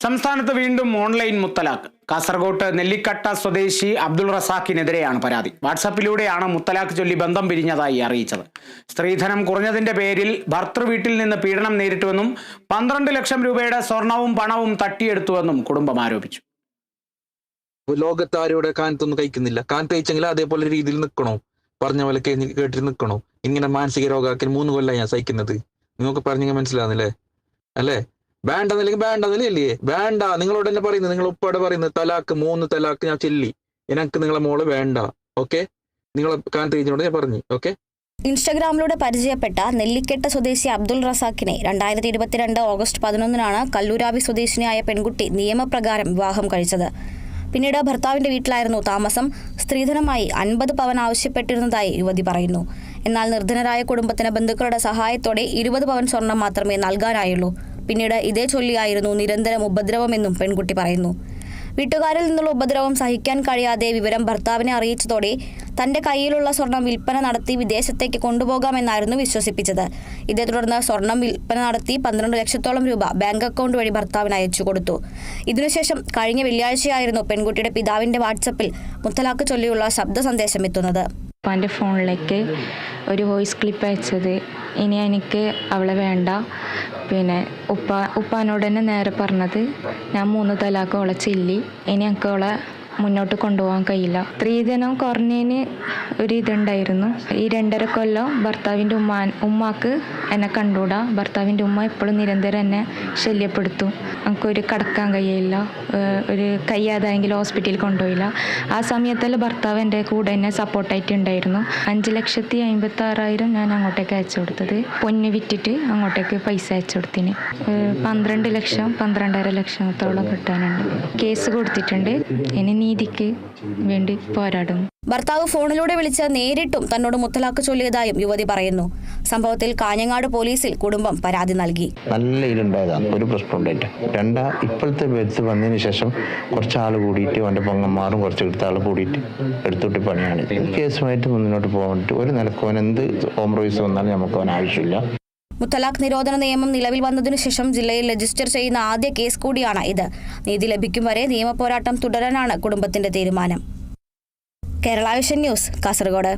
സംസ്ഥാനത്ത് വീണ്ടും ഓൺലൈൻ മുത്തലാഖ്. കാസർഗോട്ട് നെല്ലിക്കട്ട സ്വദേശി അബ്ദുൾ റസാഖിനെതിരെയാണ് പരാതി. വാട്സാപ്പിലൂടെയാണ് മുത്തലാഖ് ചൊല്ലി ബന്ധം പിരിഞ്ഞതായി അറിയിച്ചത്. സ്ത്രീധനം കുറഞ്ഞതിന്റെ പേരിൽ ഭർത്തൃ വീട്ടിൽ നിന്ന് പീഡനം നേരിട്ടുവെന്നും 12 ലക്ഷം രൂപയുടെ സ്വർണവും പണവും തട്ടിയെടുത്തുവെന്നും കുടുംബം ആരോപിച്ചു. ലോകത്താരോടെ കാനത്തൊന്നും കഴിക്കുന്നില്ല. കാനത്ത് കഴിച്ചെങ്കിൽ അതേപോലെ രീതിയിൽ നിൽക്കണോ, പറഞ്ഞ പോലെ കേട്ടിട്ട് നിൽക്കണോ? ഇങ്ങനെ മാനസിക രോഗാക്കി 3 കൊല്ലം ഞാൻ സഹിക്കുന്നത്. നിങ്ങൾക്ക് പറഞ്ഞെങ്കിൽ മനസ്സിലാവുന്നില്ലേ? അല്ലേ? വേണ്ടെന്നില്ലെങ്കിൽ വേണ്ടെന്നില്ലേ? വേണ്ട. നിങ്ങളോട് തന്നെ പറയുന്നത്, നിങ്ങൾ ഉപ്പാട് പറയുന്നത് തലാക്ക് 3 തലാക്ക് ഞാൻ ചൊല്ലി, എനിക്ക് നിങ്ങളെ മോള് വേണ്ട. ഓക്കെ, നിങ്ങളെ കാനത്ത് കഴിച്ചോണ്ട് ഞാൻ പറഞ്ഞു. ഓക്കെ. ഇൻസ്റ്റഗ്രാമിലൂടെ പരിചയപ്പെട്ട നെല്ലിക്കെട്ട സ്വദേശി അബ്ദുൾ റസാഖിനെ 2022 ഓഗസ്റ്റ് 11 കല്ലൂരാവി സ്വദേശിനിയായ പെൺകുട്ടി നിയമപ്രകാരം വിവാഹം കഴിച്ചത്. പിന്നീട് ഭർത്താവിന്റെ വീട്ടിലായിരുന്നു താമസം. സ്ത്രീധനമായി 50 പവൻ ആവശ്യപ്പെട്ടിരുന്നതായി യുവതി പറയുന്നു. എന്നാൽ നിർധനരായ കുടുംബത്തിന് ബന്ധുക്കളുടെ സഹായത്തോടെ 20 പവൻ സ്വർണം മാത്രമേ നൽകാനായുള്ളൂ. പിന്നീട് ഇതേ ചൊല്ലിയായിരുന്നു നിരന്തരം ഉപദ്രവമെന്നും പെൺകുട്ടി പറയുന്നു. വീട്ടുകാരിൽ നിന്നുള്ള ഉപദ്രവം സഹിക്കാൻ കഴിയാതെ വിവരം ഭർത്താവിനെ അറിയിച്ചതോടെ തന്റെ കയ്യിലുള്ള സ്വർണം വിൽപ്പന നടത്തി വിദേശത്തേക്ക് കൊണ്ടുപോകാമെന്നായിരുന്നു വിശ്വസിപ്പിച്ചത്. ഇതേ തുടർന്ന് സ്വർണം വിൽപ്പന നടത്തി 12 ലക്ഷത്തോളം രൂപ ബാങ്ക് അക്കൗണ്ട് വഴി ഭർത്താവിന് അയച്ചു കൊടുത്തു. ഇതിനുശേഷം കഴിഞ്ഞ വെള്ളിയാഴ്ചയായിരുന്നു പെൺകുട്ടിയുടെ പിതാവിന്റെ വാട്സപ്പിൽ മുത്തലാഖ് ചൊല്ലിയുള്ള ശബ്ദ സന്ദേശം എത്തുന്നത്. ഉപ്പാൻ്റെ ഫോണിലേക്ക് ഒരു വോയിസ് ക്ലിപ്പ് അയച്ചത്, ഇനി എനിക്ക് അവളെ വേണ്ട. പിന്നെ ഉപ്പാനോട് തന്നെ നേരെ പറഞ്ഞത്, ഞാൻ 3 തലാക്ക് അവളെ ചൊല്ലി, ഇനി എനിക്ക് അവളെ മുന്നോട്ട് കൊണ്ടുപോകാൻ കഴിയില്ല. സ്ത്രീധനം കുറഞ്ഞതിന് ഒരു ഇതുണ്ടായിരുന്നു. ഈ 2.5 കൊല്ലം ഭർത്താവിൻ്റെ ഉമ്മാക്ക് എന്നെ കണ്ടുകൂടാ. ഭർത്താവിൻ്റെ ഉമ്മ എപ്പോഴും നിരന്തരം എന്നെ ശല്യപ്പെടുത്തും. നമുക്കൊരു കടക്കാൻ കഴിയില്ല, ഒരു കയ്യാതായെങ്കിൽ ഹോസ്പിറ്റലിൽ കൊണ്ടുപോയില്ല. ആ സമയത്തെല്ലാം ഭർത്താവ് എൻ്റെ കൂടെ എന്നെ സപ്പോർട്ടായിട്ടുണ്ടായിരുന്നു. 5,56,000 ഞാൻ അങ്ങോട്ടേക്ക് അയച്ചു കൊടുത്തത്. പൊന്ന് വിറ്റിട്ട് അങ്ങോട്ടേക്ക് പൈസ അയച്ചു കൊടുത്തിന്. 12 ലക്ഷം 12.5 ലക്ഷത്തോളം കിട്ടാനുണ്ട്. കേസ് കൊടുത്തിട്ടുണ്ട്. ഇനി നീതിക്ക് വേണ്ടി പോരാടും. ഭർത്താവ് ഫോണിലൂടെ വിളിച്ച് നേരിട്ടും തന്നോട് മുത്തലാഖ് ചൊല്ലിയതായും യുവതി പറയുന്നു. സംഭവത്തിൽ കാഞ്ഞങ്ങാട് പോലീസിൽ കുടുംബം പരാതി നൽകി. നല്ല ഇരുണ്ടായതാണ്, ഒരു പ്രശ്നം ഉണ്ടായിട്ട്. ഇപ്പോഴത്തെ ബെത്ത് വന്നതിന് ശേഷം കുറച്ചാൾ കൂടിയിട്ട് അവൻ്റെ പൊങ്ങന്മാരും കുറച്ച് എടുത്താൾ കൂടിയിട്ട് എടുത്തിട്ട് പണിയാണ്. കേസുമായിട്ട് മുന്നോട്ട് പോകാൻ വേണ്ടിയിട്ട് ഒരു നിലക്കോൻ എന്ത് കോംപ്രമൈസ് വന്നാലും നമുക്ക് അവൻ ആവശ്യമില്ല. മുത്തലാഖ് നിരോധന നിയമം നിലവിൽ വന്നതിനു ശേഷം ജില്ലയിൽ രജിസ്റ്റർ ചെയ്യുന്ന ആദ്യ കേസ് കൂടിയാണ് ഇത്. നീതി ലഭിക്കും വരെ നിയമപോരാട്ടം തുടരാനാണ് കുടുംബത്തിന്റെ തീരുമാനം. Kerala vision news, Kasaragod.